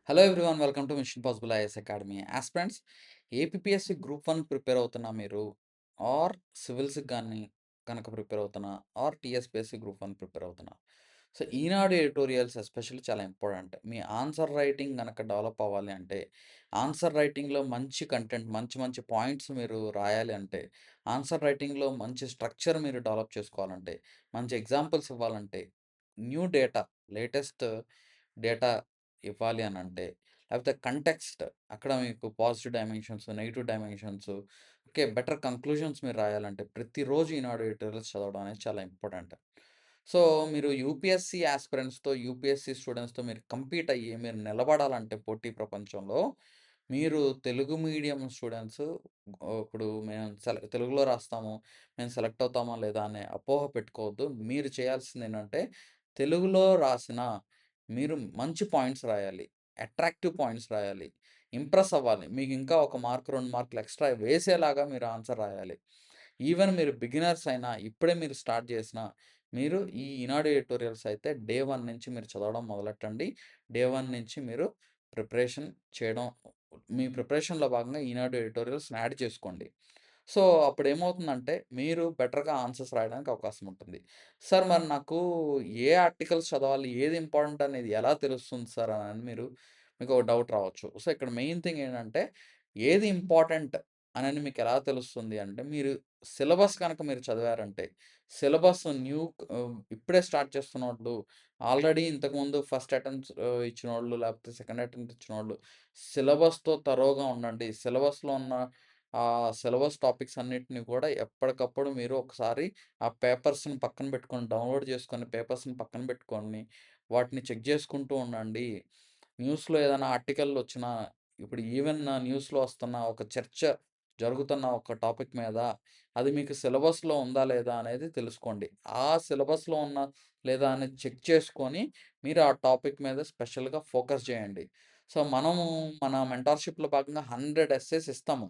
Hello everyone welcome to machine possible IAS academy. Aspirants, APSC group 1 prepare అవుతున్నా మీరు, are సివిల్స్‌కి గాని కనుక prepare అవుతున్నా, ఆర్ టీఎస్‌పీఎస్సీ గ్రూప్ 1 ప్రిపేర్ అవుతున్నా. సో, ఈనాడు editorials especially చాలా ఇంపార్టెంట్. మీ answer writing గనక డెవలప్ అవ్వాలి అంటే, ఆన్సర్ రైటింగ్‌లో మంచి కంటెంట్, మంచి మంచి పాయింట్స్ మీరు రాయాలి అంటే, ఆన్సర్ రైటింగ్‌లో మంచి స్ట్రక్చర్ మీరు డెవలప్ చేసుకోవాలంటే, మంచి ఎగ్జాంపుల్స్ ఇవ్వాలంటే, న్యూ డేటా, లేటెస్ట్ డేటా ఇవ్వాలి అనంటే, లేకపోతే కంటెక్స్ట్ అక్కడ మీకు positive dimensions, negative dimensions, okay. Better conclusions మీరు రాయాలంటే ప్రతిరోజు ఈనాడు ఎడిటోరియల్స్ చదవడం అనేది చాలా ఇంపార్టెంట్. సో, మీరు యూపీఎస్సీ యాస్పిరెంట్స్‌తో, యూపీఎస్సీ స్టూడెంట్స్‌తో మీరు కంపీట్ అయ్యి మీరు నిలబడాలంటే పోటీ ప్రపంచంలో, మీరు తెలుగు మీడియం స్టూడెంట్స్ ఇప్పుడు మేము తెలుగులో రాస్తాము, మేము సెలెక్ట్ అవుతామా లేదా అనే అపోహ పెట్టుకోవద్దు. మీరు చేయాల్సిందేంటంటే తెలుగులో రాసిన మీరు మంచి పాయింట్స్ రాయాలి. అట్రాక్టివ్ పాయింట్స్ రాయాలి. ఇంప్రెస్ అవ్వాలి. మీకు ఇంకా ఒక మార్క్, 2 మార్కులు ఎక్స్‌ట్రా వేసేలాగా మీరు ఆన్సర్ రాయాలి. ఈవెన్ మీరు బిగినర్స్ అయినా, ఇప్పుడే మీరు స్టార్ట్ చేసినా, మీరు ఈ ఈనాడు ఎడిటోరియల్స్ అయితే డే 1 నుంచి మీరు చదవడం మొదలెట్టండి. డే 1 నుంచి మీరు ప్రిపరేషన్ చేయడం, మీ ప్రిపరేషన్‌లో భాగంగా ఈనాడు ఎడిటోరియల్స్‌ని యాడ్ చేసుకోండి. సో, అప్పుడేమవుతుందంటే, మీరు బెటర్‌గా ఆన్సర్స్ రాయడానికి అవకాశం ఉంటుంది. సార్ మరి నాకు ఏ ఆర్టికల్స్ చదవాలి? ఏది ఇంపార్టెంట్ అనేది ఎలా తెలుస్తుంది సార్ అని మీకు ఒక డౌట్ రావచ్చు. సో, ఇక్కడ మెయిన్ థింగ్ ఏంటంటే, ఏది ఇంపార్టెంట్ అనని మీకెలా తెలుస్తుంది అంటే, మీరు సిలబస్ గనక మీరు చదివారంటే, సిలబస్ ఇప్పుడే స్టార్ట్ చేస్తున్నోళ్ళు, ఆల్రెడీ ఇంతకుముందు ఫస్ట్ అటెంప్ట్స్ ఇచ్చినోళ్ళు, లేకపోతే సెకండ్ అటెంప్ట్ ఇచ్చినోళ్ళు, సిలబస్‌తో తరోగా ఉండండి. సిలబస్‌లో ఉన్న సిలబస్ టాపిక్స్ అన్నిటిని కూడా ఎప్పటికప్పుడు మీరు ఒకసారి ఆ పేపర్స్‌ని పక్కన పెట్టుకొని, డౌన్‌లోడ్ చేసుకొని, పేపర్స్‌ని పక్కన పెట్టుకొని, వాటిని చెక్ చేసుకుంటూ ఉండండి. న్యూస్‌లో ఏదైనా ఆర్టికల్లొచ్చినా, ఇప్పుడు ఈవెన్ న్యూస్‌లో వస్తున్న ఒక చర్చ జరుగుతున్న ఒక టాపిక్ మీద, అది మీకు సిలబస్‌లో ఉందా లేదా అనేది తెలుసుకోండి. ఆ సిలబస్‌లో లేదా అనేది చెక్ చేసుకొని, మీరు ఆ టాపిక్ మీద స్పెషల్‌గా ఫోకస్ చేయండి. సో, మనము మన మెంటార్‌షిప్‌లో భాగంగా 100 ఎస్సేస్ ఇస్తాము.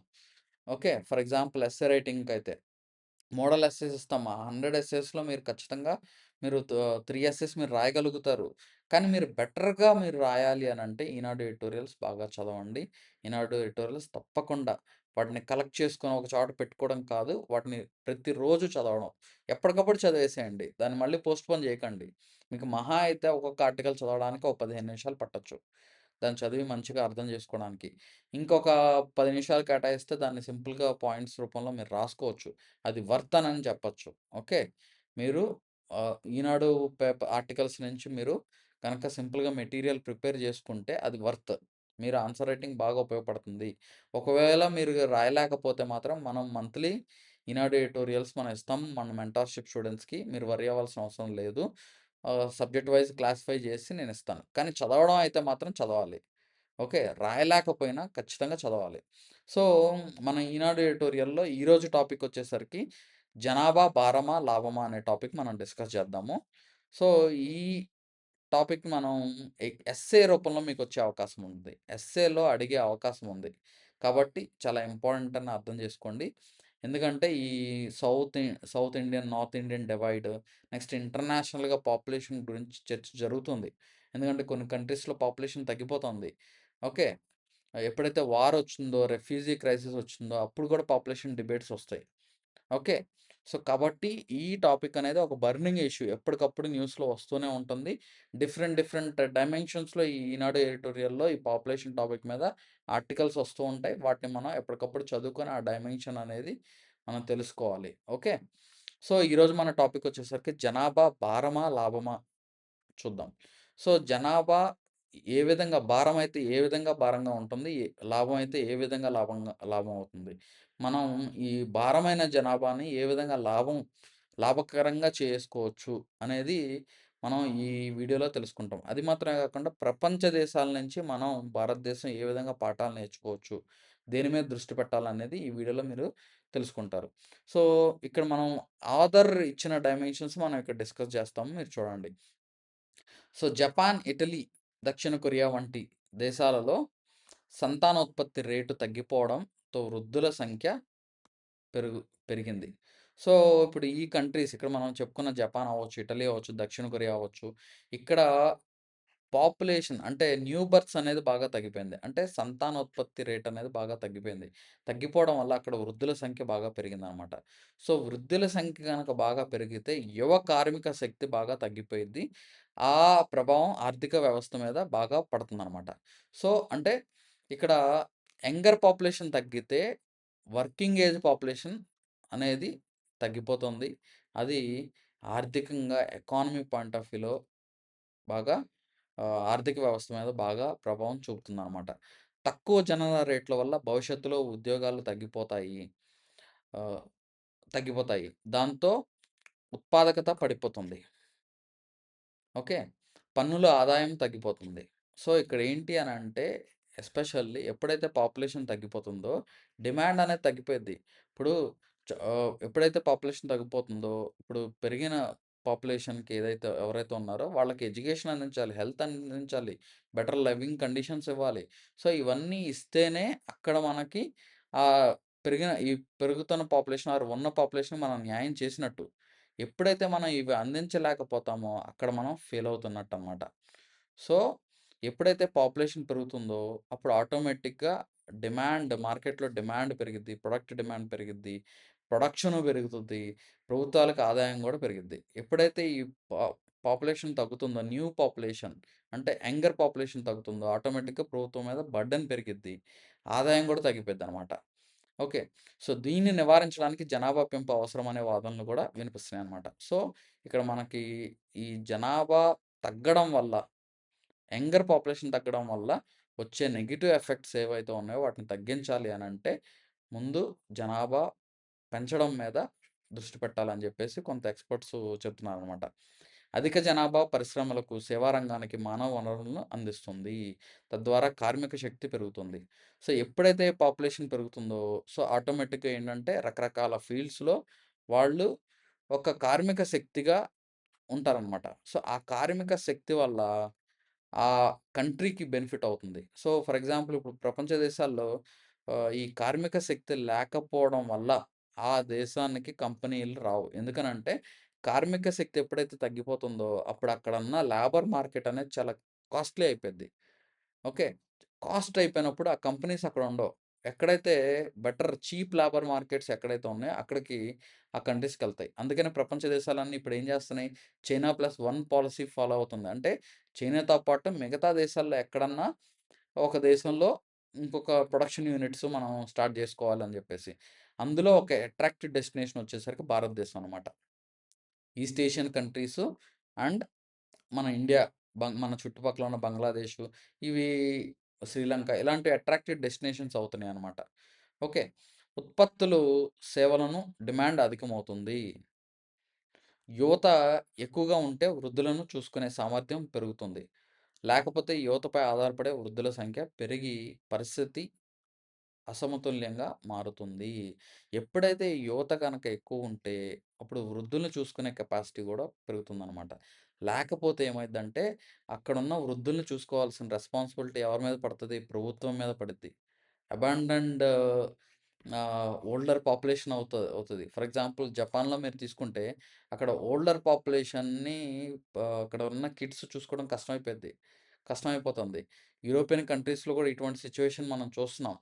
ఓకే. ఫర్ ఎగ్జాంపుల్ ఎస్సే రైటింగ్‌కైతే మోడల్ ఎస్సేస్ ఇస్తాం. ఆ 100 ఎస్సేస్‌లో మీరు ఖచ్చితంగా మీరు 3 ఎస్సేస్ మీరు రాయగలుగుతారు. కానీ మీరు బెటర్‌గా మీరు రాయాలి అనంటే ఈనాడు ఎడిటోరియల్స్ బాగా చదవండి. ఈనాడు ఎడిటోరియల్స్ తప్పకుండా వాటిని కలెక్ట్ చేసుకొని ఒక చోట పెట్టుకోవడం కాదు. వాటిని ప్రతిరోజు చదవడం. ఎప్పటికప్పుడు చదివేసేయండి. దాన్ని మళ్ళీ పోస్ట్‌పోన్ చేయకండి. మీకు మహా అయితే ఒక్కొక్క ఆర్టికల్ చదవడానికి ఒక 15 నిమిషాలు పట్టొచ్చు. దాన్ని చదివి మంచిగా అర్థం చేసుకోవడానికి. ఇంకొక 10 నిమిషాలు కేటాయిస్తే దాన్ని సింపుల్‌గా పాయింట్స్ రూపంలో మీరు రాసుకోవచ్చు. అది వర్త్ అని చెప్పొచ్చు. ఓకే. మీరు ఈనాడు ఆర్టికల్స్ నుంచి మీరు గనక సింపుల్‌గా మెటీరియల్ ప్రిపేర్ చేసుకుంటే అది వర్త్. మీరు ఆన్సర్ రైటింగ్ బాగా ఉపయోగపడుతుంది. ఒకవేళ మీరు రాయలేకపోతే మాత్రం మనం మంత్లీ ఈనాడు ఎడిటోరియల్స్ మనం ఇస్తాం. మన మెంటార్‌షిప్ స్టూడెంట్స్‌కి. మీరు వర్రీ అవ్వాల్సిన అవసరం లేదు. సబ్జెక్ట్ వైస్ క్లాసిఫై చేసి నేనిస్తాను. కానీ చదవడం అయితే మాత్రం చదవాలి. ఓకే. రాయలేకపోయినా ఖచ్చితంగా చదవాలి. సో, మన ఈనాడు ఎడిటోరియల్‌లో ఈరోజు టాపికొచ్చేసరికి జనాభా భారమా? లాభమా? అనే టాపిక్ మనం డిస్కస్ చేద్దాము. సో, ఈ టాపిక్ మనం ఎస్సే రూపంలో మీకొచ్చే అవకాశం ఉంది. ఎస్సేలో అడిగే అవకాశం ఉంది. కాబట్టి చాలా ఇంపార్టెంట్ అని అర్థం చేసుకోండి. ఎందుకంటే ఈ south Indian, north Indian divide, next ఇంటర్నేషనల్‌గా పాపులేషన్ గురించి చర్చ జరుగుతుంది. ఎందుకంటే కొన్ని కంట్రీస్‌లో పాపులేషన్ తగ్గిపోతుంది. ఓకే. ఎప్పుడైతే వారొచ్చిందో, రెఫ్యూజీ క్రైసిస్ వచ్చిందో అప్పుడు కూడా పాపులేషన్ డిబేట్స్ వస్తాయి. ఓకే. సో, కాబట్టి ఈ టాపిక్ అనేది ఒక బర్నింగ్ ఇష్యూ. ఎప్పటికప్పుడు న్యూస్‌లో వస్తూనే ఉంటుంది. డిఫరెంట్ డైమెన్షన్స్‌లో ఈ ఈనాడు ఎడిటోరియల్‌లో ఈ పాపులేషన్ టాపిక్ మీద ఆర్టికల్స్ వస్తూ ఉంటాయి. వాటిని మనం ఎప్పటికప్పుడు చదువుకొని ఆ డైమెన్షన్ అనేది మనం తెలుసుకోవాలి. ఓకే. సో, ఈరోజు మన టాపిక్ వచ్చేసరికి జనాభా భారమా? లాభమా? చూద్దాం. సో, జనాభా ఏ విధంగా భారమైతే ఏ విధంగా భారంగా ఉంటుంది? లాభం అయితే ఏ విధంగా లాభం అవుతుంది? మనం ఈ భారమైన జనాభాని ఏ విధంగా లాభకరంగా చేసుకోవచ్చు అనేది మనం ఈ వీడియోలో తెలుసుకుంటాం. అది మాత్రమే కాకుండా ప్రపంచ దేశాల నుంచి మనం భారతదేశం ఏ విధంగా పాఠాలు నేర్చుకోవచ్చు? దేని మీద దృష్టి పెట్టాలనేది ఈ వీడియోలో మీరు తెలుసుకుంటారు. సో, ఇక్కడ మనం ఆథర్ ఇచ్చిన డైమెన్షన్స్ మనం ఇక్కడ డిస్కస్ చేస్తాము. మీరు చూడండి. సో, జపాన్, ఇటలీ, దక్షిణ కొరియా వంటి దేశాలలో సంతానోత్పత్తి రేటు తగ్గిపోవడంతో వృద్ధుల సంఖ్య పెరుగు పెరిగింది. సో, ఇప్పుడు ఈ కంట్రీస్ ఇక్కడ మనం చెప్పుకున్న జపాన్ అవ్వచ్చు, ఇటలీ అవ్వచ్చు, దక్షిణ కొరియా అవ్వచ్చు. ఇక్కడ పాపులేషన్ అంటే న్యూ బర్త్స్ అనేది బాగా తగ్గిపోయింది. అంటే సంతానోత్పత్తి రేట్ అనేది బాగా తగ్గిపోయింది. తగ్గిపోవడం వల్ల అక్కడ వృద్ధుల సంఖ్య బాగా పెరిగిందనమాట. సో, వృద్ధుల సంఖ్య గనక బాగా పెరిగితే యువ కార్మిక శక్తి బాగా తగ్గిపోయిద్ది. ఆ ప్రభావం ఆర్థిక వ్యవస్థ మీద బాగా పడుతుందనమాట. సో, అంటే ఇక్కడ యంగర్ పాపులేషన్ తగ్గితే వర్కింగ్ ఏజ్ పాపులేషన్ అనేది తగ్గిపోతుంది. అది ఆర్థికంగా ఎకానమీ పాయింట్ ఆఫ్ వ్యూలో బాగా ఆర్థిక వ్యవస్థ మీద బాగా ప్రభావం చూపుతుందనమాట. తక్కువ జనన రేట్ల వల్ల భవిష్యత్తులో ఉద్యోగాలు ఆహ్, తగ్గిపోతాయి. దాంతో ఉత్పాదకత పడిపోతుంది. ఓకే. పన్నుల ఆదాయం తగ్గిపోతుంది. సో, ఇక్కడ ఏంటి అనంటే ఎస్పెషల్లీ ఎప్పుడైతే పాపులేషన్ తగ్గిపోతుందో డిమాండ్ అనేది తగ్గిపోయిద్ది. ఇప్పుడు ఎప్పుడైతే పాపులేషన్ తగ్గిపోతుందో ఇప్పుడు పెరిగిన పాపులేషన్‌కి ఎవరైతే ఉన్నారో వాళ్ళకి ఎడ్యుకేషన్ అందించాలి, హెల్త్ అందించాలి, బెటర్ లివింగ్ కండిషన్స్ ఇవ్వాలి. సో, ఇవన్నీ ఇస్తేనే అక్కడ మనకి ఆహ్, ఈ పెరుగుతున్న పాపులేషన్ ఉన్న పాపులేషన్‌కి మనం న్యాయం చేసినట్టు. ఎప్పుడైతే మనం ఇవి అందించలేకపోతామో, అక్కడ మనం ఫెయిల్ అవుతున్నట్టనమాట. సో, ఎప్పుడైతే పాపులేషన్ పెరుగుతుందో, అప్పుడు ఆటోమేటిక్‌గా మార్కెట్‌లో డిమాండ్ పెరిగిద్ది. ప్రొడక్ట్ డిమాండ్ పెరిగిద్ది. ప్రొడక్షను పెరుగుతుంది. ప్రభుత్వాలకు ఆదాయం గూడా పెరిగిద్ది. ఎప్పుడైతే ఈ పా పాపులేషన్ తగ్గుతుందో, న్యూ పాపులేషన్ అంటే యంగర్ పాపులేషన్ తగ్గుతుందో, ఆటోమేటిక్‌గా ప్రభుత్వం మీద బర్డెన్ పెరిగిద్ది. ఆదాయం గూడా తగ్గిపోద్దనమాట. ఓకే. సో, దీన్ని నివారించడానికి జనాభా పెంపు అవసరం అనే వాదనలు కూడా వినిపిస్తున్నాయన్నమాట. సో, ఇక్కడ మనకి ఈ జనాభా తగ్గడం వల్ల, యంగర్ పాపులేషన్ తగ్గడం వల్ల వచ్చే నెగెటివ్ ఎఫెక్ట్స్ ఏవైతే ఉన్నాయో వాటిని తగ్గించాలి అనంటే, ముందు జనాభా పెంచడం మీద దృష్టి పెట్టాలని జెప్పేసి కొంత ఎక్స్‌పర్ట్సు చెప్తున్నారనమాట. అధిక జనాభా పరిశ్రమలకు, సేవా రంగానికి మానవ వనరులను అందిస్తుంది. తద్వారా కార్మిక శక్తి పెరుగుతుంది. సో, ఎప్పుడైతే పాపులేషన్ పెరుగుతుందో, సో, ఆటోమేటిక్‌గా ఏంటంటే రకరకాల ఫీల్డ్స్‌లో వాళ్ళు ఒక కార్మిక శక్తిగా ఉంటారనమాట. సో, ఆ కార్మిక శక్తి వల్ల ఆ కంట్రీకి బెనిఫిట్ అవుతుంది. సో, ఫర్ ఎగ్జాంపుల్ ఇప్పుడు ప్రపంచ దేశాల్లో ఈ కార్మిక శక్తి లేకపోవడం వల్ల ఆ దేశానికి కంపెనీలు రావు. ఎందుకనంటే కార్మిక శక్తి ఎప్పుడైతే తగ్గిపోతుందో అప్పుడు అక్కడున్న లేబర్ మార్కెట్ అనేది చాలా కాస్ట్‌లీ అయిపోద్ది. ఓకే. కాస్ట్ అయిపోయినప్పుడు ఆ కంపెనీస్ అక్కడ ఉండవు. ఎక్కడైతే చీప్ లేబర్ మార్కెట్స్ ఎక్కడైతే ఉన్నాయో అక్కడికి ఆ కంట్రీస్‌కెళ్తాయి. అందుకనే ప్రపంచ దేశాలన్నీ ఇప్పుడు ఏం చేస్తున్నాయి? China plus one policy follow అవుతుంది. అంటే చైనాతో పాటు మిగతా దేశాల్లో ఎక్కడన్నా ఒక దేశంలో ఇంకొక ప్రొడక్షన్ యూనిట్స్ మనం స్టార్ట్ జేసుకోవాలని జెప్పేసి. అందులో ఒక అట్రాక్టివ్ డెస్టినేషన్ వచ్చేసరికి భారతదేశం అనమాట. ఈస్ట్ ఏషియన్ కంట్రీసు అండ్ మన ఇండియా, మన చుట్టుపక్కల ఉన్న బంగ్లాదేశు, ఇవి శ్రీలంక ఇలాంటి అట్రాక్టివ్ డెస్టినేషన్స్ అవుతున్నాయన్నమాట. ఓకే. ఉత్పత్తులు, సేవలను డిమాండ్ అధికమవుతుంది. యువత ఎక్కువగా ఉంటే వృద్ధులను చూసుకునే సామర్థ్యం పెరుగుతుంది. లేకపోతే యువతపై ఆధారపడే వృద్ధుల సంఖ్య పెరిగి పరిస్థితి అసమతుల్యంగా మారుతుంది. ఎప్పుడైతే ఈ యువత గనక ఎక్కువుంటే, అప్పుడు వృద్ధుల్ని చూసుకునే కెపాసిటీ గూడా పెరుగుతుందనమాట. లేకపోతే ఏమైద్దంటే, అక్కడున్న వృద్ధుల్ని చూసుకోవాల్సిన రెస్పాన్సిబిలిటీ ఎవరి మీద పడతది? ప్రభుత్వం మీద పడిద్ది. అబాండన్డ్ ఓల్డర్ పాపులేషన్ అవుతది. ఫర్ ఎగ్జాంపుల్ జపాన్‌లో మీరు తీసుకుంటే, అక్కడ ఓల్డర్ పాపులేషన్‌ని అక్కడ ఉన్న కిడ్స్ చూసుకోవడం కష్టమైపోతుంది. యూరోపియన్ కంట్రీస్‌లో గూడా ఇటువంటి సిట్యుయేషన్ మనం చూస్తున్నాం.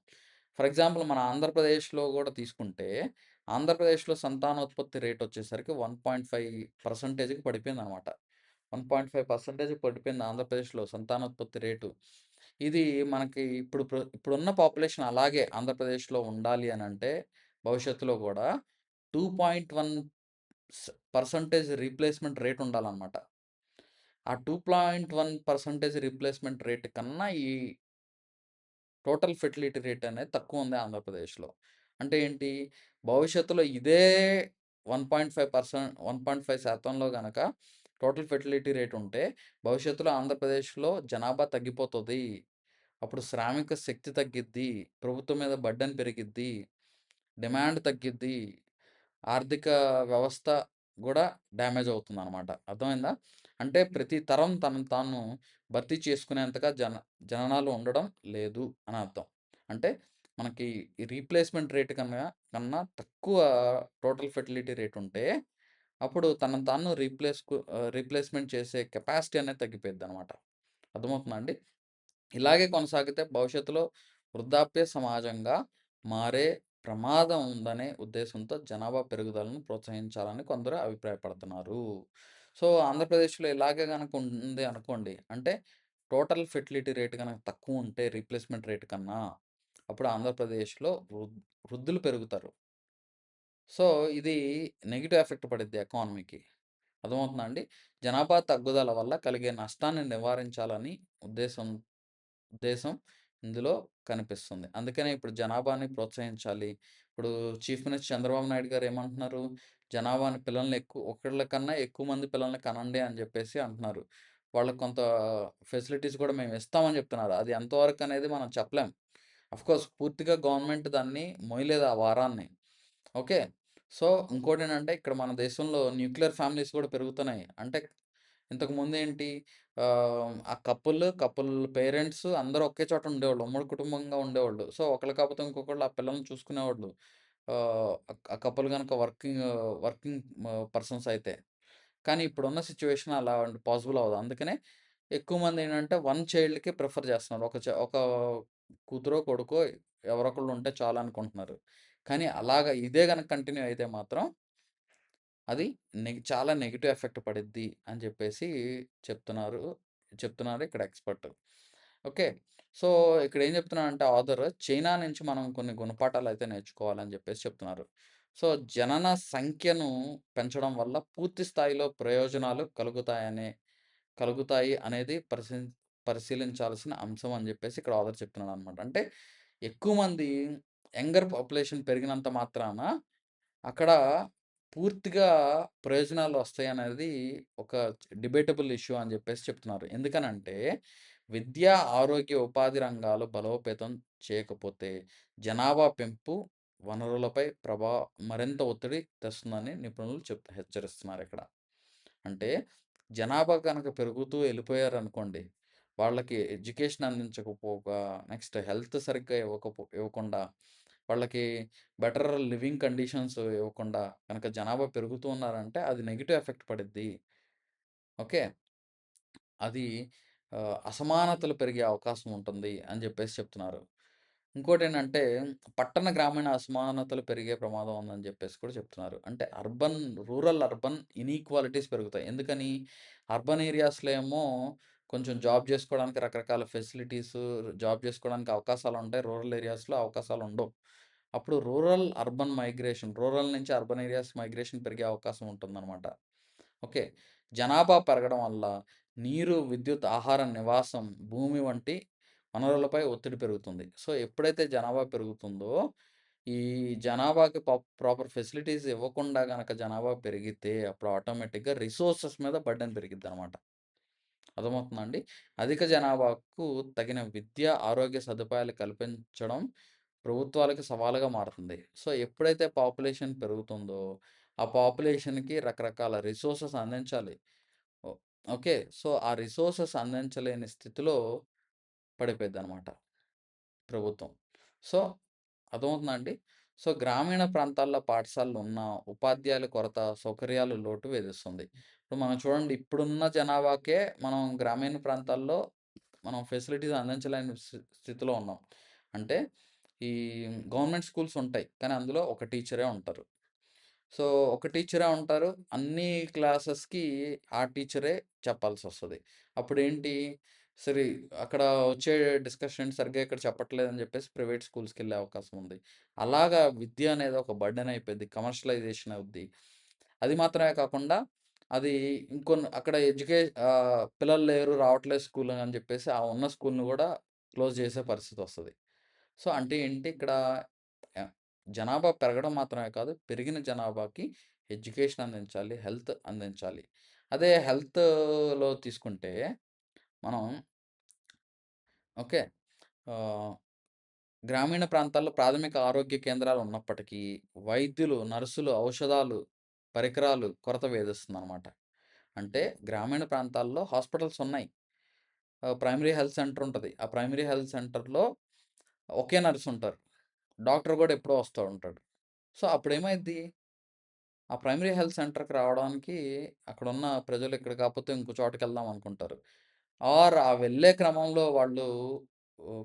ఫర్ ఎగ్జాంపుల్ మన ఆంధ్రప్రదేశ్‌లో గూడా తీసుకుంటే, ఆంధ్రప్రదేశ్‌లో సంతానోత్పత్తి రేట్ వచ్చేసరికి 1.5%కి పడిపోయిందనమాట. 1.5% పడిపోయింది ఆంధ్రప్రదేశ్‌లో సంతానోత్పత్తి రేటు. ఇది మనకి ఇప్పుడున్న పాపులేషన్ అలాగే ఆంధ్రప్రదేశ్‌లో ఉండాలి అనంటే, భవిష్యత్తులో గూడా 2.1% రీప్లేస్‌మెంట్ రేట్ ఉండాలనమాట. ఆ 2.1% రీప్లేస్‌మెంట్ రేట్ కన్నా ఈ టోటల్ ఫెర్టిలిటీ రేట్ అనేది తక్కువుంది ఆంధ్రప్రదేశ్‌లో. అంటే ఏంటి? భవిష్యత్తులో ఇదే 1.5% గనక టోటల్ ఫెర్టిలిటీ రేట్ ఉంటే, భవిష్యత్తులో ఆంధ్రప్రదేశ్‌లో జనాభా తగ్గిపోతది. అప్పుడు శ్రామిక శక్తి తగ్గిద్ది. ప్రభుత్వం మీద బర్డెన్ పెరిగిద్ది. డిమాండ్ తగ్గిద్ది. ఆర్థిక వ్యవస్థ గూడా డ్యామేజ్ అవుతుందనమాట. అర్థమైందా? అంటే ప్రతి తరం తనను తాను భర్తీ చేసుకునేంతగా జననాలు ఉండడం లేదు అని అర్థం. అంటే మనకి ఈ రీప్లేస్‌మెంట్ రేట్ కన్నా తక్కువ టోటల్ ఫెర్టిలిటీ రేట్ ఉంటే, అప్పుడు తనను తాను రీప్లేస్‌మెంట్ చేసే కెపాసిటీ అనేది తగ్గిపోయిద్దనమాట. అర్థమవుతుందా అండి? ఇలాగే కొనసాగితే భవిష్యత్తులో వృద్ధాప్య సమాజంగా మారే ప్రమాదం ఉందనే ఉద్దేశంతో జనాభా పెరుగుదలను ప్రోత్సహించాలని కొందరు అభిప్రాయపడుతున్నారు. సో, ఆంధ్రప్రదేశ్‌లో ఇలాగే గనక ఉంది అనుకోండి. అంటే టోటల్ ఫెర్టిలిటీ రేట్ గనక తక్కువుంటే రీప్లేస్‌మెంట్ రేట్ కన్నా, అప్పుడు ఆంధ్రప్రదేశ్‌లో వృద్ధులు పెరుగుతారు. సో, ఇది నెగెటివ్ ఎఫెక్ట్ పడిద్ది ఎకానమీకి. అర్థమవుతుందా అండి? జనాభా తగ్గుదల వల్ల కలిగే నష్టాన్ని నివారించాలని ఉద్దేశం ఉద్దేశం ఇందులో కనిపిస్తుంది. అందుకనే ఇప్పుడు జనాభాని ప్రోత్సహించాలి. ఇప్పుడు చీఫ్ మినిస్టర్ చంద్రబాబు నాయుడు గారు ఏమంటున్నారు? జనాభాని పిల్లల్ని ఒకళ్ళ కన్నా ఎక్కువ మంది పిల్లల్ని కనండి అని జెప్పేసి అంటున్నారు. వాళ్ళకి కొంత ఫెసిలిటీస్ కూడా మేము ఇస్తామని జెప్తున్నారు. అది ఎంతవరకు అనేది మనం చెప్పలేం. ఆఫ్‌కోర్స్ పూర్తిగా గవర్నమెంట్ దాన్ని మోయలేదు ఆ భారాన్ని. ఓకే. సో, ఇంకోటేంటంటే ఇక్కడ మన దేశంలో న్యూక్లియర్ ఫ్యామిలీస్ కూడా పెరుగుతున్నాయి. అంటే ఇంతకుముందేంటి ఆ కపుల్ పేరెంట్స్ అందరూ ఒకే చోట ఉండేవాళ్ళు. ఉమ్మడి కుటుంబంగా ఉండేవాళ్ళు. సో, ఒకళ్ళు కాకపోతే ఇంకొకళ్ళు ఆ పిల్లల్ని చూసుకునేవాళ్ళు. ఆ కపుల్ గనక వర్కింగ్ పర్సన్స్ అయితే. కానీ ఇప్పుడున్న సిట్యుయేషన్ అలా పాసిబుల్ అవ్వదు. అందుకనే ఎక్కువ మందేంటంటే వన్ చైల్డ్‌కి ప్రిఫర్ చేస్తున్నారు. ఒక కూతురో, కొడుకో ఎవరొకళ్ళు ఉంటే చాలనుకుంటున్నారు. కానీ అలాగా ఇదే గనక కంటిన్యూ అయితే మాత్రం అది చాలా నెగెటివ్ ఎఫెక్ట్ పడిద్ది అని చెప్పేసి చెప్తున్నారు. చెప్తున్నారు ఇక్కడ ఎక్స్‌పర్ట్. ఓకే. సో, ఇక్కడ ఏం చెప్తున్నాడంటే ఆథర్ చైనా నుంచి మనం కొన్ని గుణపాఠాలయితే నేర్చుకోవాలని చెప్పేసి చెప్తున్నారు. సో, జనన సంఖ్యను పెంచడం వల్ల పూర్తి స్థాయిలో ప్రయోజనాలు కలుగుతాయి అనేది పరిశీలించాల్సిన అంశం అని చెప్పేసి ఇక్కడ ఆథర్ చెప్తున్నాడనమాట. అంటే ఎక్కువ మంది యంగర్ పాపులేషన్ పెరిగినంత మాత్రాన అక్కడ పూర్తిగా ప్రయోజనాలొస్తాయనేది ఒక డిబేటబుల్ ఇష్యూ అని జెప్పేసి చెప్తున్నారు. ఎందుకనంటే, విద్య, ఆరోగ్య, ఉపాధి రంగాలు బలోపేతం చేయకపోతే, జనాభా పెంపు వనరులపై మరింత ఒత్తిడి తెస్తుందని నిపుణులు హెచ్చరిస్తున్నారిక్కడ. అంటే, జనాభా గనక పెరుగుతూ ఎళ్ళిపోయారనుకోండి, వాళ్ళకి ఎడ్యుకేషన్ అందించకపోగా, నెక్స్ట్ హెల్త్ సరిగ్గా ఇవ్వకుండా, వాళ్ళకి బెటర్ లివింగ్ కండిషన్స్ ఇవ్వకుండా గనక జనాభా పెరుగుతూ ఉన్నారంటే అది నెగెటివ్ ఎఫెక్ట్ పడిద్ది. ఓకే. అది అసమానతలు పెరిగే అవకాశం ఉంటుంది అని జెప్పేసి చెప్తున్నారు. ఇంకోటేంటంటే పట్టణ, గ్రామీణ అసమానతలు పెరిగే ప్రమాదం ఉందని జెప్పేసి కూడా చెప్తున్నారు. అంటే అర్బన్ ఇనీక్వాలిటీస్ పెరుగుతాయి. ఎందుకని? అర్బన్ ఏరియాస్‌లో ఏమో కొంచెం జాబ్ జేసుకోవడానికి రకరకాల ఫెసిలిటీసు, జాబ్ జేసుకోవడానికి అవకాశాలుంటాయి. రూరల్ ఏరియాస్‌లో అవకాశాలుండవు. అప్పుడు రూరల్ నుంచి అర్బన్ ఏరియాస్ మైగ్రేషన్ పెరిగే అవకాశం ఉంటుందనమాట. ఓకే. జనాభా పెరగడం వల్ల నీరు, విద్యుత్, ఆహారం, నివాసం, భూమి వంటి వనరులపై ఒత్తిడి పెరుగుతుంది. సో, ఎప్పుడైతే జనాభా పెరుగుతుందో, ఈ జనాభాకి ప్రాపర్ ఫెసిలిటీస్ ఇవ్వకుండా గనక జనాభా పెరిగితే, అప్పుడు ఆటోమేటిక్‌గా రిసోర్సెస్ మీద బర్డెన్ పెరిగిద్దనమాట. అర్థమవుతుందా అండి? అధిక జనాభాకు తగిన విద్య, ఆరోగ్య సదుపాయాలు కల్పించడం ప్రభుత్వాలకి సవాలుగా మారుతుంది. సో, ఎప్పుడైతే పాపులేషన్ పెరుగుతుందో, ఆ పాపులేషన్‌కి రకరకాల రిసోర్సెస్ అందించాలి. ఓ ఓకే. సో, ఆ రిసోర్సెస్ అందించలేని స్థితిలో పడిపోయిద్దనమాట ప్రభుత్వం. సో, అర్థమవుతుందా అండి? సో, గ్రామీణ ప్రాంతాల్లో పాఠశాలలున్నా, ఉపాధ్యాయుల కొరత, సౌకర్యాలు లోటు వేధిస్తుంది. ఇప్పుడు మనం చూడండి, ఇప్పుడున్న జనాభాకే మనం గ్రామీణ ప్రాంతాల్లో మనం ఫెసిలిటీస్ అందించలేని స్థితిలో ఉన్నాం. అంటే ఈ గవర్నమెంట్ స్కూల్స్ ఉంటాయి. కానీ అందులో ఒక టీచరే ఉంటారు. సో, ఒక టీచరే ఉంటారు. అన్ని క్లాసెస్‌కి ఆ టీచరే చెప్పాల్సొస్తది. అప్పుడేంటి, సరే అక్కడ వచ్చే డిస్కషన్ సరిగ్గా ఇక్కడ చెప్పట్లేదని జెప్పేసి ప్రైవేట్ స్కూల్స్‌కెళ్ళే అవకాశం ఉంది. అలాగా విద్య అనేది ఒక బర్డెన్ అయిపోద్ది. కమర్షియలైజేషన్ అవుద్ది. అది మాత్రమే కాకుండా అది అక్కడ పిల్లలు లేరు, రావట్లేదు స్కూల్ అని జెప్పేసి ఆ ఉన్న స్కూల్‌ని గూడా క్లోజ్ చేసే పరిస్థితొస్తది. సో, అంటే ఏంటి ఇక్కడ ఆహ్, జనాభా పెరగడం మాత్రమే కాదు, పెరిగిన జనాభాకి ఎడ్యుకేషన్ అందించాలి, హెల్త్ అందించాలి. అదే హెల్త్‌లో తీసుకుంటే మనం ఓకే. ఆహ్, గ్రామీణ ప్రాంతాల్లో ప్రాథమిక ఆరోగ్య కేంద్రాలు ఉన్నప్పటికీ, వైద్యులు, నర్సులు, ఔషధాలు, పరికరాలు కొరత వేధిస్తుందనమాట. అంటే గ్రామీణ ప్రాంతాల్లో హాస్పిటల్స్ ఉన్నాయి. ప్రైమరీ హెల్త్ సెంటర్ ఉంటది. ఆ ప్రైమరీ హెల్త్ సెంటర్‌లో ఒకే నర్స్ ఉంటారు. డాక్టర్ గూడా ఎప్పుడో వస్తా ఉంటాడు. సో, అప్పుడేమైద్ది? ఆ ప్రైమరీ హెల్త్ సెంటర్‌కి రావడానికి అక్కడున్న ప్రజలు ఇక్కడ కాకపోతే ఇంకో చోటకెళ్దాం అనుకుంటారు. ఆర్ ఆ వెళ్ళే క్రమంలో వాళ్ళు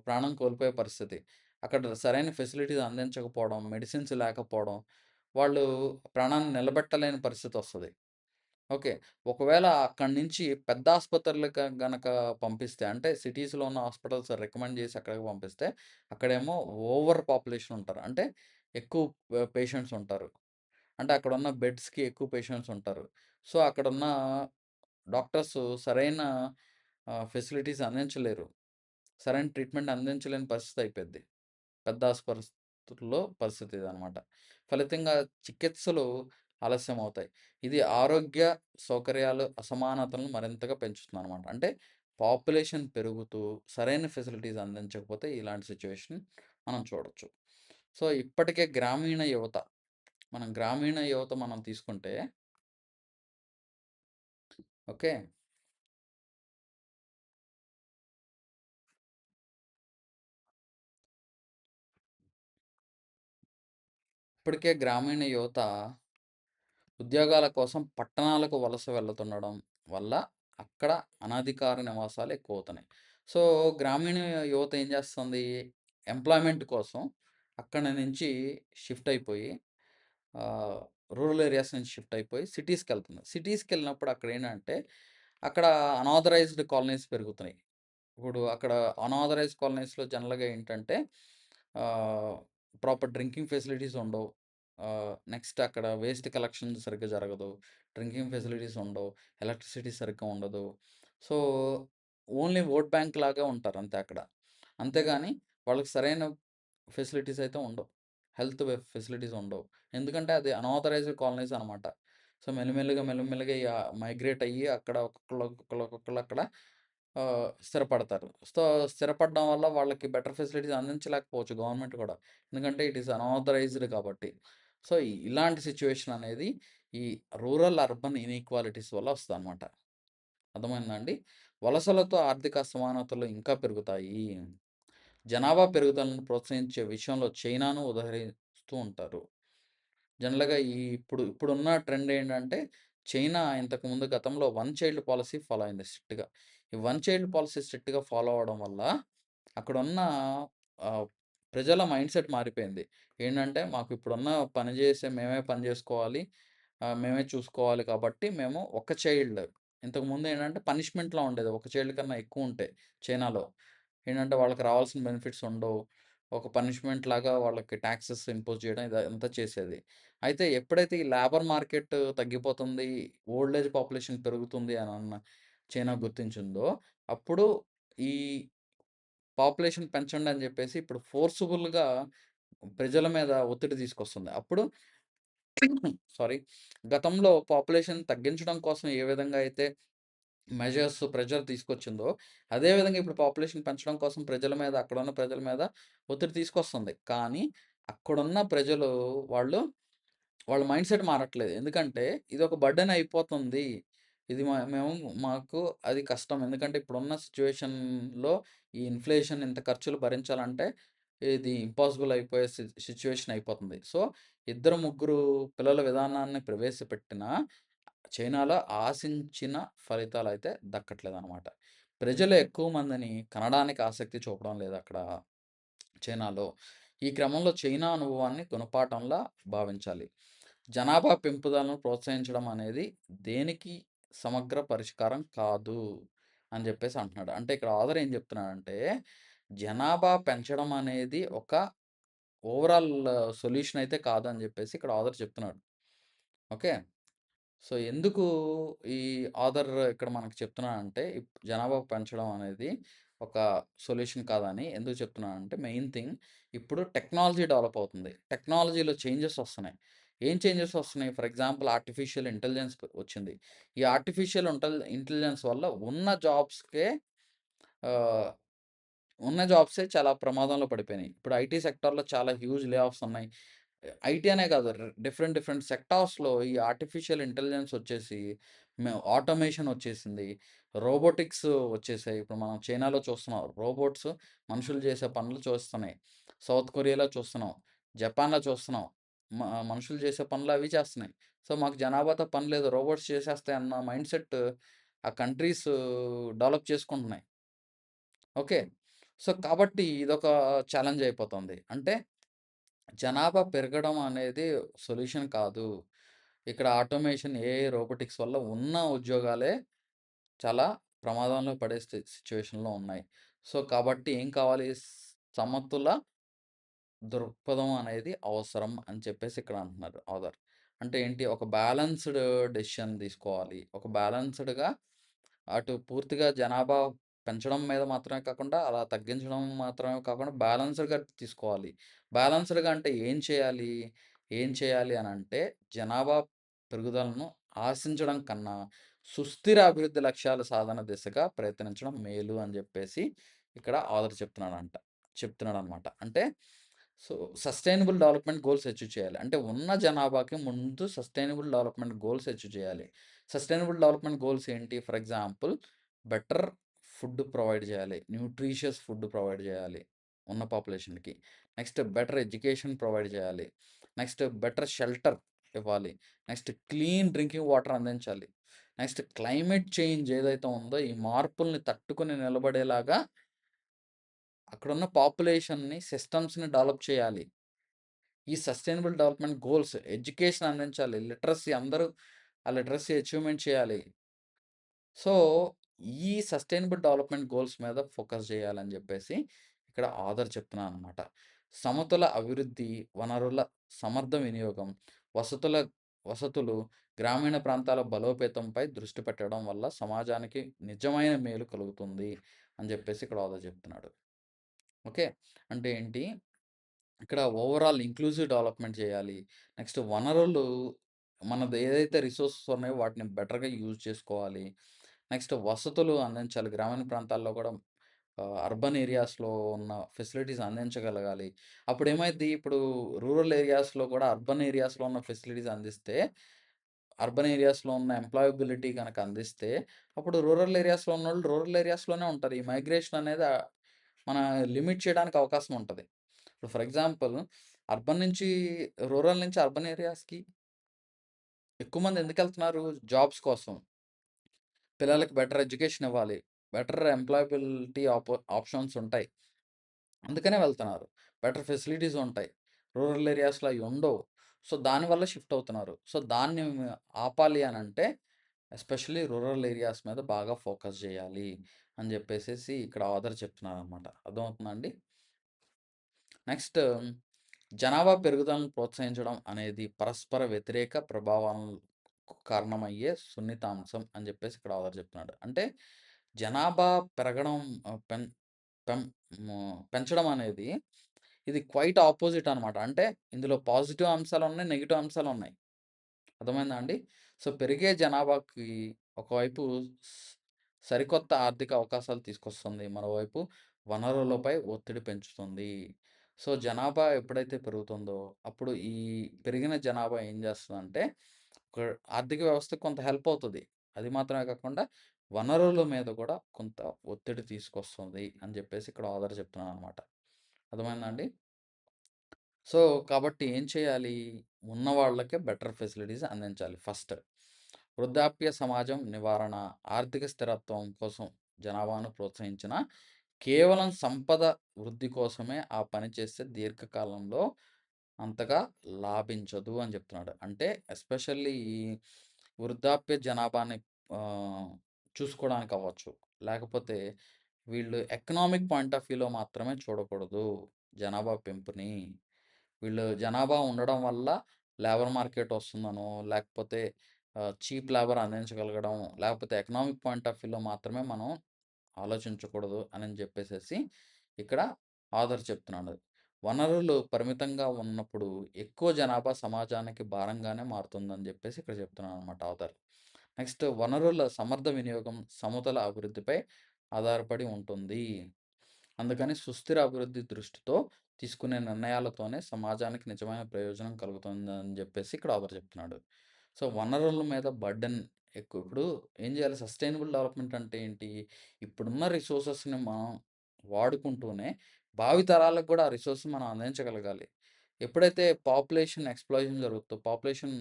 ప్రాణం కోల్పోయే పరిస్థితి. అక్కడ సరైన ఫెసిలిటీస్ అందించకపోవడం, మెడిసిన్స్ లేకపోవడం, వాళ్ళు ప్రాణాన్ని నిలబెట్టలేని పరిస్థితొస్తది. ఓకే. ఒకవేళ అక్కడి నుంచి పెద్ద ఆస్పత్రులకి గనక పంపిస్తే, అంటే సిటీస్‌లో ఉన్న హాస్పిటల్స్ రికమెండ్ చేసి అక్కడికి పంపిస్తే, అక్కడేమో ఓవర్ పాపులేషన్ ఉంటారు. అంటే ఎక్కువ పేషెంట్స్ ఉంటారు. అంటే అక్కడున్న బెడ్స్‌కి ఎక్కువ పేషెంట్స్ ఉంటారు. సో, అక్కడున్న డాక్టర్స్ సరైన ఫెసిలిటీస్ అందించలేరు. సరైన ట్రీట్మెంట్ అందించలేని పరిస్థితి అయిపోద్ది. పెద్ద ఆసుపత్రుల్లో పరిస్థితి ఇదనమాట. ఫలితంగా చికిత్సలు ఆలస్యమవుతాయి. ఇది ఆరోగ్య సౌకర్యాలు అసమానతలను మరింతగా పెంచుతుందనమాట. అంటే పాపులేషన్ పెరుగుతూ సరైన ఫెసిలిటీస్ అందించకపోతే ఇలాంటి సిట్యుయేషన్ మనం చూడొచ్చు. సో, ఇప్పటికే గ్రామీణ యువత గ్రామీణ యువత మనం తీసుకుంటే ఓకే. ఇప్పటికే గ్రామీణ యువత ఉద్యోగాల కోసం పట్టణాలకు వలస వెళ్తుండడం వల్ల అక్కడ అనధికార నివాసాలు ఎక్కువవుతున్నాయి. సో, గ్రామీణ యువత ఏం చేస్తుంది? ఎంప్లాయ్‌మెంట్ కోసం అక్కడి నుంచి షిఫ్ట్ అయిపోయి ఆహ్, రూరల్ ఏరియాస్ నుంచి షిఫ్ట్ అయిపోయి సిటీస్‌కెళ్తుంది. సిటీస్‌కెళ్ళినప్పుడు అక్కడేంటంటే, అక్కడ అనాథరైజ్డ్ కాలనీస్ పెరుగుతున్నాయి. ఇప్పుడు అక్కడ అనాథరైజ్డ్ కాలనీస్‌లో జనరల్‌గా ఏంటంటే ఆహ్, ప్రాపర్ డ్రింకింగ్ ఫెసిలిటీస్ ఉండవు. నెక్స్ట్ అక్కడ వేస్ట్ కలెక్షన్ సరిగ్గా జరగదు. డ్రింకింగ్ ఫెసిలిటీస్ ఉండవు. ఎలక్ట్రిసిటీ సరిగ్గా ఉండదు. సో, ఓన్లీ ఓట్ బ్యాంక్ లాగా ఉంటారు అంతే అక్కడ. అంతేగాని వాళ్ళకి సరైన ఫెసిలిటీస్ అయితే ఉండవు. హెల్త్ ఫెసిలిటీస్ ఉండవు. ఎందుకంటే అది అనాథరైజ్డ్ కాలనీస్ అనమాట. సో, మెల్లిమెల్లిగా, మెల్లిమెల్లిగా మైగ్రేట్ అయ్యి అక్కడ ఒక్కొక్కళ్ళు అక్కడ స్థిరపడతారు. సో, స్థిరపడడం వల్ల వాళ్ళకి బెటర్ ఫెసిలిటీస్ అందించలేకపోవచ్చు గవర్నమెంట్ కూడా. ఎందుకంటే ఇట్ ఈస్ అనాథరైజ్డ్ కాబట్టి. సో, ఇలాంటి సిట్యుయేషన్ అనేది ఈ రూరల్, అర్బన్ ఇనీక్వాలిటీస్ వల్ల వస్తదనమాట. అర్థమైందా అండి? వలసలతో ఆర్థిక అసమానతలు ఇంకా పెరుగుతాయి. జనాభా పెరుగుదలను ప్రోత్సహించే విషయంలో చైనాను ఉదహరిస్తూ ఉంటారు. జనరల్‌గా ఇప్పుడున్న ట్రెండ్ ఏంటంటే, చైనా ఇంతకుముందు గతంలో వన్ చైల్డ్ పాలిసీ ఫాలో అయింది స్ట్రిక్ట్‌గా. ఈ వన్ చైల్డ్ పాలిసీ స్ట్రిక్ట్‌గా ఫాలో అవ్వడం వల్ల, అక్కడున్న ఆహ్, ప్రజల మైండ్‌సెట్ మారిపోయింది. ఏంటంటే, మాకు ఇప్పుడున్న పని చేసే మేమే పని జేసుకోవాలి. మేమే చూసుకోవాలి కాబట్టి మేము ఒక చైల్డ్ ఇంతకుముందు ఏంటంటే పనిష్మెంట్‌లా ఉండేది. ఒక చైల్డ్ కన్నా ఎక్కువుంటే చైనాలో. ఏంటంటే వాళ్ళకి రావాల్సిన బెనిఫిట్స్ ఉండవు. ఒక పనిష్మెంట్ లాగా వాళ్ళకి టాక్సెస్ ఇంపోజ్ చేయడం ఇదంతా చేసేది. అయితే ఎప్పుడైతే ఈ లేబర్ మార్కెట్ తగ్గిపోతుంది, ఓల్డ్ ఏజ్ పాపులేషన్ పెరుగుతుంది చైనా గుర్తించిందో, అప్పుడు ఈ పాపులేషన్ పెంచండి అని చెప్పేసి ఇప్పుడు ఫోర్సిబుల్‌గా ప్రజల మీద ఒత్తిడి తీసుకొస్తుంది. అప్పుడు సారీ. గతంలో పాపులేషన్ తగ్గించడం కోసం ఏ విధంగా అయితే ప్రెషర్ తీసుకొచ్చిందో, అదే విధంగా ఇప్పుడు పాపులేషన్ పెంచడం కోసం అక్కడున్న ప్రజల మీద ఒత్తిడి తీసుకొస్తుంది. కానీ అక్కడున్న ప్రజలు వాళ్ళు వాళ్ళ మైండ్‌సెట్ మారట్లేదు. ఎందుకంటే ఇదొక బర్డెన్ అయిపోతుంది. ఇది మాకు అది కష్టం. ఎందుకంటే ఇప్పుడున్న సిట్యుయేషన్‌లో ఈ ఇన్‌ఫ్లేషన్ ఇంత ఖర్చులు భరించాలంటే ఇది ఇంపాసిబుల్ అయిపోయే సిట్యుయేషన్ అయిపోతుంది. సో, ఇద్దరు, ముగ్గురు పిల్లల విధానాన్ని ప్రవేశపెట్టినా చైనాలో ఆశించిన ఫలితాలైతే దక్కట్లేదనమాట. ప్రజలు ఎక్కువ మందిని కనడానికి ఆసక్తి చూపడం లేదక్కడ చైనాలో. ఈ క్రమంలో చైనా అనుభవాన్ని గుణపాఠంలా భావించాలి. జనాభా పెంపుదలను ప్రోత్సహించడం అనేది దేనికి సమగ్ర పరిష్కారం కాదు అని జెప్పేసి అంటున్నాడు. అంటే ఇక్కడ ఆథర్ ఏం జెప్తున్నాడంటే, జనాభా పెంచడం అనేది ఒక ఓవరాల్ సొల్యూషన్ అయితే కాదని జెప్పేసి ఇక్కడ ఆథర్ చెప్తున్నాడు. ఓకే. సో, ఎందుకు ఈ ఆథర్ ఇక్కడ మనకు చెప్తున్నాడంటే, జనాభా పెంచడం అనేది ఒక సొల్యూషన్ కాదని ఎందుకు చెప్తున్నానంటే, మెయిన్ థింగ్ ఇప్పుడు టెక్నాలజీ డెవలప్ అవుతుంది. టెక్నాలజీలో చేంజెస్ వస్తున్నాయి. ఏం చేంజెస్ వస్తున్నాయి? ఫర్ ఎగ్జాంపుల్ ఆర్టిఫిషియల్ ఇంటెలిజెన్స్ వచ్చింది. ఈ ఆర్టిఫిషియల్ ఇంటెలిజెన్స్ వల్ల ఆహ్, ఉన్న జాబ్సే చాలా ప్రమాదంలో పడిపోయినాయి. ఇప్పుడు ఐటీ సెక్టార్‌లో చాలా హ్యూజ్ లే ఆఫ్స్ ఉన్నాయి. ఐటీ అనే కాదు. డిఫరెంట్ డిఫరెంట్ సెక్టార్స్‌లో ఈ ఆర్టిఫిషియల్ ఇంటెలిజెన్స్ వచ్చేసి, ఆటోమేషన్ వచ్చేసింది. రోబోటిక్స్ వచ్చేసాయి. ఇప్పుడు మనం చైనాలో చూస్తున్నాం. రోబోట్స్ మనుషులు చేసే పనులు చూస్తున్నాయి. సౌత్ కొరియాలో చూస్తున్నాం. జపాన్‌లో చూస్తున్నాం. మ మనుషులు చేసే పనులు అవి చేస్తున్నాయి. సో, మాకు జనాభాతో పని లేదు. రోబోట్స్ చేసేస్తాయి అన్న మైండ్‌సెట్ ఆ కంట్రీస్ డెవలప్ చేసుకుంటున్నాయి. ఓకే. సో, కాబట్టి ఇదొక ఛాలెంజ్ అయిపోతుంది. అంటే జనాభా పెరగడం అనేది సొల్యూషన్ కాదు. ఇక్కడ ఆటోమేషన్, ఏఐ, రోబోటిక్స్ వల్ల ఉన్న ఉద్యోగాలే చాలా ప్రమాదంలో పడే సిట్యుయేషన్‌లో ఉన్నాయి. సో, కాబట్టి ఏం కావాలి? సమతుల దృక్పథం అనేది అవసరం అని చెప్పేసి ఇక్కడ అంటున్నారు ఆథర్. అంటే ఏంటి? ఒక బ్యాలెన్స్‌డ్ డెసిషన్ తీసుకోవాలి. ఒక బ్యాలెన్స్‌డ్‌గా అటు పూర్తిగా జనాభా పెంచడం మీద మాత్రమే కాకుండా, అలా తగ్గించడం మాత్రమే కాకుండా బ్యాలెన్స్‌డ్‌గా తీసుకోవాలి. బ్యాలెన్స్‌డ్‌గా అంటే ఏం చేయాలి? ఏం చేయాలి అనంటే జనాభా పెరుగుదలను ఆశించడం కన్నా సుస్థిర అభివృద్ధి లక్ష్యాల సాధన దిశగా ప్రయత్నించడం మేలు అని జెప్పేసి ఇక్కడ ఆథర్ చెప్తున్నాడనమాట. అంటే so, sustainable development goals achieve చేయాలి. అంటే ఉన్న జనాభాకి ముందు సస్టైనబుల్ డెవలప్‌మెంట్ గోల్స్ అచీవ్ చేయాలి. సస్టైనబుల్ డెవలప్‌మెంట్ గోల్స్ ఏంటి? For example better food provide చేయాలి. న్యూట్రిషియస్ ఫుడ్ ప్రొవైడ్ చేయాలి ఉన్న పాపులేషన్‌కి. నెక్స్ట్ బెటర్ ఎడ్యుకేషన్ ప్రొవైడ్ చేయాలి. నెక్స్ట్ బెటర్ షెల్టర్ ఇవ్వాలి. నెక్స్ట్ క్లీన్ డ్రింకింగ్ వాటర్ అందించాలి. నెక్స్ట్ క్లైమేట్ చేంజ్ ఏదైతే ఉందో ఈ మార్పుల్ని తట్టుకొని నిలబడేలాగా అక్కడున్న పాపులేషన్‌ని, సిస్టమ్స్‌ని డెవలప్ చేయాలి. ఈ సస్టైనబుల్ డెవలప్‌మెంట్ గోల్స్ ఎడ్యుకేషన్ అందించాలి. లిటరసీ అందరూ ఆ లిటరసీ అచీవ్‌మెంట్ చేయాలి. సో, ఈ సస్టైనబుల్ డెవలప్‌మెంట్ గోల్స్ మీద ఫోకస్ చేయాలని జెప్పేసి ఇక్కడ ఆథర్ చెప్తున్నారనమాట. సమతుల అభివృద్ధి, వనరుల సమర్థ వినియోగం, వసతుల వసతులు, గ్రామీణ ప్రాంతాల బలోపేతంపై దృష్టి పెట్టడం వల్ల సమాజానికి నిజమైన మేలు కలుగుతుంది అని జెప్పేసి ఇక్కడ ఆథర్ చెప్తున్నాడు. ఓకే. అంటే ఏంటి? ఇక్కడ ఓవరాల్ ఇంక్లూజివ్ డెవలప్‌మెంట్ చేయాలి. నెక్స్ట్ వనరులు మనది ఏదైతే రిసోర్సెస్ ఉన్నాయో వాటిని బెటర్‌గా యూజ్ చేసుకోవాలి. నెక్స్ట్ వసతులు అందించాలి. గ్రామీణ ప్రాంతాల్లో కూడా అర్బన్ ఏరియాస్‌లో ఉన్న ఫెసిలిటీస్ అందించగలగాలి. అప్పుడేమైద్ది ఇప్పుడు రూరల్ ఏరియాస్‌లో కూడా అర్బన్ ఏరియాస్‌లో ఉన్న ఫెసిలిటీస్ అందిస్తే, అర్బన్ ఏరియాస్‌లో ఉన్న ఎంప్లాయబిలిటీ గనక అందిస్తే, అప్పుడు రూరల్ ఏరియాస్‌లో ఉన్నోళ్ళు రూరల్ ఏరియాస్‌లోనే ఉంటారు. ఈ మైగ్రేషన్ అనేది మన లిమిట్ చేయడానికి అవకాశం ఉంటది. ఇప్పుడు ఫర్ ఎగ్జాంపుల్ అర్బన్ నుంచి రూరల్ నుంచి అర్బన్ ఏరియాస్‌కి ఎక్కువ మంది ఎందుకెళ్తున్నారు? జాబ్స్ కోసం. పిల్లలకి బెటర్ ఎడ్యుకేషన్ ఇవ్వాలి. బెటర్ ఎంప్లాయబిలిటీ ఆప్షన్స్ ఉంటాయి. అందుకనే వెళ్తున్నారు. బెటర్ ఫెసిలిటీస్ ఉంటాయి. రూరల్ ఏరియాస్‌లో అయి ఉండవు. సో, దానివల్ల షిఫ్ట్ అవుతున్నారు. సో, దాన్ని ఆపాలి అనంటే ఎస్పెషల్లీ రూరల్ ఏరియాస్ మీద బాగా ఫోకస్ జేయాలి అని జెప్పేసేసి ఇక్కడ ఆథర్ చెప్తున్నారనమాట. అర్థమవుతుందా అండి? నెక్స్ట్ జనాభా పెరుగుదలను ప్రోత్సహించడం అనేది పరస్పర వ్యతిరేక ప్రభావాలకు కారణమయ్యే సున్నిత అంశం అని చెప్పేసి ఇక్కడ ఆథర్ చెప్తున్నాడు. అంటే జనాభా పెరగడం పెం పెం పెంచడం అనేది ఇది క్వైట్ ఆపోజిట్ అనమాట. అంటే ఇందులో పాజిటివ్ అంశాలున్నాయి, నెగెటివ్ అంశాలున్నాయి. అర్థమైందా అండి? సో, పెరిగే జనాభాకి ఒకవైపు స్ సరికొత్త ఆర్థిక అవకాశాలు తీసుకొస్తుంది. మరోవైపు వనరులపై ఒత్తిడి పెంచుతుంది. సో, జనాభా ఎప్పుడైతే పెరుగుతుందో, అప్పుడు ఈ పెరిగిన జనాభా ఏం చేస్తదంటే, ఒక ఆర్థిక వ్యవస్థకి కొంత హెల్ప్ అవుతది. అది మాత్రమే కాకుండా వనరుల మీద కూడా కొంత ఒత్తిడి తీసుకొస్తుంది అని చెప్పేసి ఇక్కడ ఆథర్ చెప్తున్నాడనమాట. అర్థమైందా అండి? సో, కాబట్టి ఏం చేయాలి? ఉన్న వాళ్ళకే బెటర్ ఫెసిలిటీస్ అందించాలి ఫస్ట్. వృద్ధాప్య సమాజం నివారణ, ఆర్థిక స్థిరత్వం కోసం జనాభాను ప్రోత్సహించిన కేవలం సంపద వృద్ధి కోసమే ఆ పని చేస్తే దీర్ఘకాలంలో అంతగా లాభించదు అని చెప్తున్నాడు. అంటే ఎస్పెషల్లీ ఈ వృద్ధాప్య జనాభాని ఆహ్, చూసుకోవడానికి అవ్వచ్చు. లేకపోతే వీళ్ళు ఎకనామిక్ పాయింట్ ఆఫ్ వ్యూలో మాత్రమే చూడకూడదు జనాభా పెంపుని. వీళ్ళు జనాభా ఉండడం వల్ల లేబర్ మార్కెట్ వస్తుందనో, లేకపోతే చీప్ లేబర్ అందించగలగడం, లేకపోతే ఎకనామిక్ పాయింట్ ఆఫ్ వ్యూలో మాత్రమే మనం ఆలోచించకూడదు అని చెప్పేసేసి ఇక్కడ ఆథర్ చెప్తున్నాడు. వనరులు పరిమితంగా ఉన్నప్పుడు ఎక్కువ జనాభా సమాజానికి భారంగానే మారుతుందని చెప్పేసి ఇక్కడ చెప్తున్నాడనమాట ఆథర్. నెక్స్ట్ వనరుల సమర్థ వినియోగం సమతల అభివృద్ధిపై ఆధారపడి ఉంటుంది. అందుకని సుస్థిర అభివృద్ధి దృష్టితో తీసుకునే నిర్ణయాలతోనే సమాజానికి నిజమైన ప్రయోజనం కలుగుతుందని జెప్పేసి ఇక్కడ ఆథర్ చెప్తున్నాడు. సో, వనరుల మీద బర్డెన్ ఎక్కువ. ఇప్పుడు ఏం జేయాలి? సస్టైనబుల్ డెవలప్‌మెంట్ అంటే ఏంటి? ఇప్పుడున్న రిసోర్సెస్‌ని మనం వాడుకుంటూనే భావితరాలకు గూడా ఆ రిసోర్స్ మనం అందించగలగాలి. ఎప్పుడైతే పాపులేషన్ ఎక్స్‌ప్లోజన్ పాపులేషన్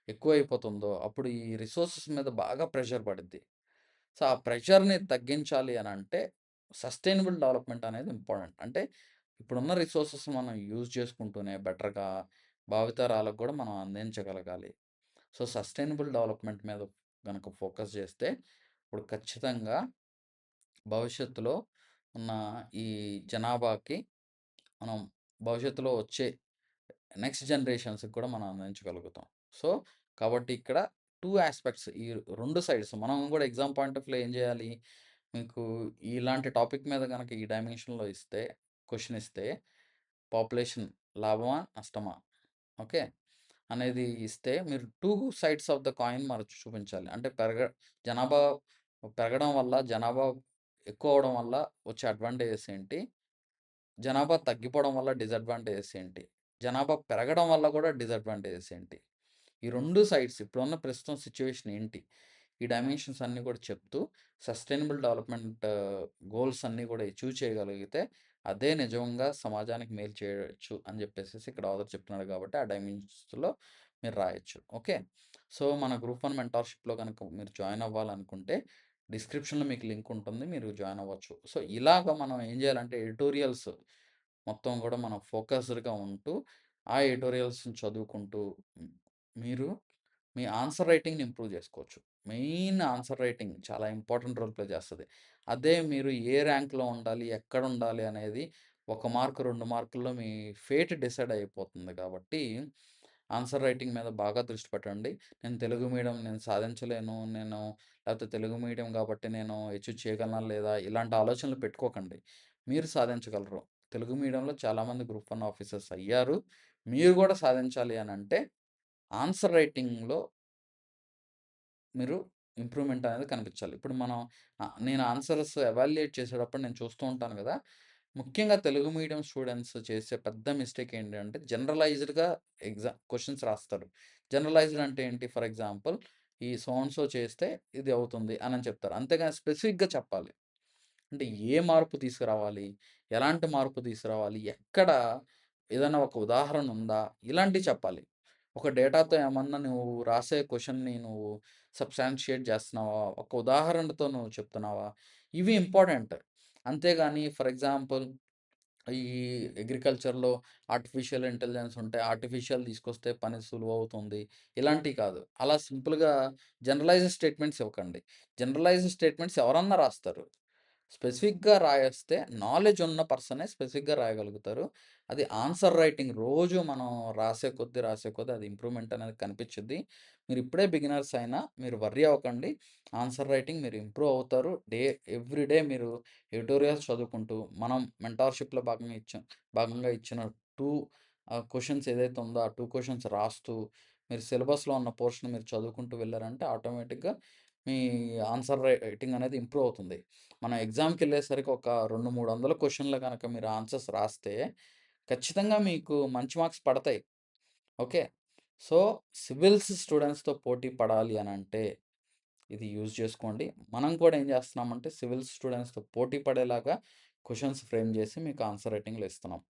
ఎక్కువైపోతుందో, అప్పుడు ఈ రిసోర్సెస్ మీద బాగా ప్రెషర్ పడిద్ది. సో, ఆ ప్రెషర్‌ని తగ్గించాలి అనంటే సస్టైనబుల్ డెవలప్‌మెంట్ అనేది ఇంపార్టెంట్. అంటే ఇప్పుడున్న రిసోర్సెస్ మనం యూజ్ చేసుకుంటూనే బెటర్‌గా భావితరాలకు గూడా మనం అందించగలగాలి. సో, సస్టైనబుల్ డెవలప్‌మెంట్ మీద గనక ఫోకస్ చేస్తే ఇప్పుడు ఖచ్చితంగా భవిష్యత్తులో ఉన్న ఈ జనాభాకి మనం భవిష్యత్తులో వచ్చే నెక్స్ట్ జనరేషన్స్‌కి కూడా మనం అందించగలుగుతాం. సో, కాబట్టి ఇక్కడ 2 యాస్పెక్ట్స్ ఈ 2 సైడ్స్ మనం కూడా ఎగ్జామ్ పాయింట్ ఆఫ్ వ్యూలో ఏం చేయాలి? మీకు ఇలాంటి టాపిక్ మీద గనక ఈ డైమెన్షన్‌లో ఇస్తే క్వెషన్ ఇస్తే పాపులేషన్ లాభమా? నష్టమా? ఓకే. అనేది ఇస్తే మీరు 2 సైడ్స్ ఆఫ్ ద కాయిన్ మరి చూపించాలి. అంటే జనాభా పెరగడం వల్ల, జనాభా ఎక్కువ అవ్వడం వల్ల వచ్చే అడ్వాంటేజెస్ ఏంటి? జనాభా తగ్గిపోవడం వల్ల డిసడ్వాంటేజెస్ ఏంటి? జనాభా పెరగడం వల్ల కూడా డిసడ్వాంటేజెస్ ఏంటి? ఈ 2 సైడ్స్ ఇప్పుడున్న ప్రస్తుతం సిట్యుయేషన్ ఏంటి? ఈ డైమెన్షన్స్ అన్నీ కూడా చెప్తూ సస్టైనబుల్ డెవలప్‌మెంట్ గోల్స్ అన్నీ కూడా అచీవ్ చేయగలిగితే అదే నిజంగా సమాజానికి మేలు చేయొచ్చు అని చెప్పేసేసి ఇక్కడ ఆథర్ చెప్తున్నాడు కాబట్టి ఆ డైమెన్షన్స్‌లో మీరు రాయొచ్చు. ఓకే. సో, మన గ్రూప్ 1 మెంటార్‌షిప్‌లో గనక మీరు జాయిన్ అవ్వాలనుకుంటే డిస్క్రిప్షన్‌లో మీకు లింక్ ఉంటుంది. మీరు జాయిన్ అవ్వచ్చు. సో, ఇలాగ మనం ఏం చేయాలంటే ఎడిటోరియల్స్ మొత్తం గూడా మనం ఫోకస్డ్‌గా ఉంటూ, ఆ ఎడిటోరియల్స్‌ని చదువుకుంటూ హ్మ్, మీరు మీ ఆన్సర్ రైటింగ్‌ని ఇంప్రూవ్ జేసుకోవచ్చు. మెయిన్ ఆన్సర్ రైటింగ్ చాలా ఇంపార్టెంట్ రోల్ ప్లే చేస్తది. అదే మీరు ఏ ర్యాంక్‌లో ఉండాలి, ఎక్కడుండాలి అనేది 1 మార్క్, 2 మార్కుల్లో మీ ఫేట్ డిసైడ్ అయిపోతుంది కాబట్టి, ఆన్సర్ రైటింగ్ మీద బాగా దృష్టి పెట్టండి. నేను తెలుగు మీడియం నేను సాధించలేను, లేకపోతే తెలుగు మీడియం గాబట్టి నేను అచీవ్ చేయగలనా లేదా, ఇలాంటి ఆలోచనలు పెట్టుకోకండి. మీరు సాధించగలరు. తెలుగు మీడియంలో చాలామంది గ్రూప్ 1 ఆఫీసర్స్ అయ్యారు. మీరు గూడా సాధించాలి అనంటే ఆన్సర్ రైటింగ్‌లో మీరు ఇంప్రూవ్‌మెంట్ అనేది కనిపించాలి. ఇప్పుడు నేను ఆన్సర్స్ ఎవాల్యుయేట్ చేసేటప్పుడు నేను చూస్తూ ఉంటాను గదా! ముఖ్యంగా తెలుగు మీడియం స్టూడెంట్స్ చేసే పెద్ద మిస్టేక్ ఏంటంటే జనరలైజ్డ్‌గా క్వెషన్స్ రాస్తారు. జనరలైజ్డ్ అంటే ఏంటి? ఫర్ ఎగ్జాంపుల్ ఈ సో అండ్ సో చేస్తే ఇది అవుతుంది అనని చెప్తారు. అంతేగాని స్పెసిఫిక్‌గా చెప్పాలి. అంటే ఏ మార్పు తీసుకురావాలి? ఎలాంటి మార్పు తీసుకురావాలి? ఎక్కడ ఏదైనా ఒక ఉదాహరణ ఉందా? ఇలాంటివి చెప్పాలి. ఒక డేటాతో ఏమన్నా నువ్వు రాసే క్వెషన్‌ని నువ్వు సబ్స్టాన్షియేట్ చేస్తున్నావా? ఒక ఉదాహరణతో నువ్వు చెప్తున్నావా? ఇవి ఇంపార్టెంట్. అంతేగాని ఫర్ ఎగ్జాంపుల్ ఈ అగ్రికల్చర్‌లో ఆర్టిఫిషియల్ ఇంటెలిజెన్స్ ఉంటే ఆర్టిఫిషియల్ తీసుకొస్తే పని సులువవుతుంది. ఇలాంటివి కాదు. అలా సింపుల్‌గా జనరలైజ్డ్ స్టేట్మెంట్స్ ఇవ్వకండి. జనరలైజ్డ్ స్టేట్మెంట్స్ ఎవరన్నా రాస్తారు. స్పెసిఫిక్‌గా రాయేస్తే నాలెడ్జ్ ఉన్న పర్సనే స్పెసిఫిక్‌గా రాయగలుగుతారు. అది ఆన్సర్ రైటింగ్ రోజు మనం రాసే కొద్దీ అది ఇంప్రూవ్‌మెంట్ అనేది కనిపిచ్చిద్ది. మీరు ఇప్పుడే బిగినర్స్ అయినా మీరు వర్రీ అవ్వకండి. ఆన్సర్ రైటింగ్ మీరు ఇంప్రూవ్ అవుతారు. ఎవ్రీ డే మీరు ఎడిటోరియల్స్ చదువుకుంటూ, మనం మెంటార్‌షిప్‌లో భాగంగా ఇచ్చిన 2 క్వెషన్స్ ఏదైతే ఉందో, ఆ 2 క్వెషన్స్ రాస్తూ, మీరు సిలబస్‌లో ఉన్న పోర్షన్ మీరు చదువుకుంటూ వెళ్లారంటే ఆటోమేటిక్‌గా మీ ఆన్సర్ రైటింగ్ అనేది ఇంప్రూవ్ అవుతుంది. మనం ఎగ్జామ్‌కెళ్ళేసరికి ఒక 2, 300 క్వెషన్‌లు గనక మీరు ఆన్సర్స్ రాస్తే, ఖచ్చితంగా మీకు మంచి మార్క్స్ పడతాయి. ఓకే. సో, సివిల్స్ స్టూడెంట్స్‌తో పోటీ పడాలి అనంటే ఇది యూజ్ చేసుకోండి. మనం కూడా ఏం చేస్తున్నామంటే సివిల్స్ స్టూడెంట్స్‌తో పోటీ పడేలాగా క్వెషన్స్ ఫ్రేమ్ చేసి మీకు ఆన్సర్ రైటింగ్‌లో ఇస్తున్నాం.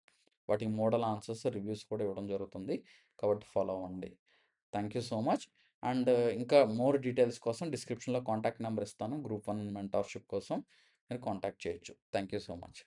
వాటికి మోడల్ ఆన్సర్స్, రివ్యూస్ కూడా ఇవ్వడం జరుగుతుంది. కాబట్టి ఫాలో అవ్వండి. Thank you so much. And ఇంకా మోర్ డీటెయిల్స్ కోసం డిస్క్రిప్షన్‌లో కాంటాక్ట్ నంబర్ ఇస్తాను. గ్రూప్ 1 మెంటార్‌షిప్ కోసం మీరు కాంటాక్ట్ చేయొచ్చు. Thank you so much.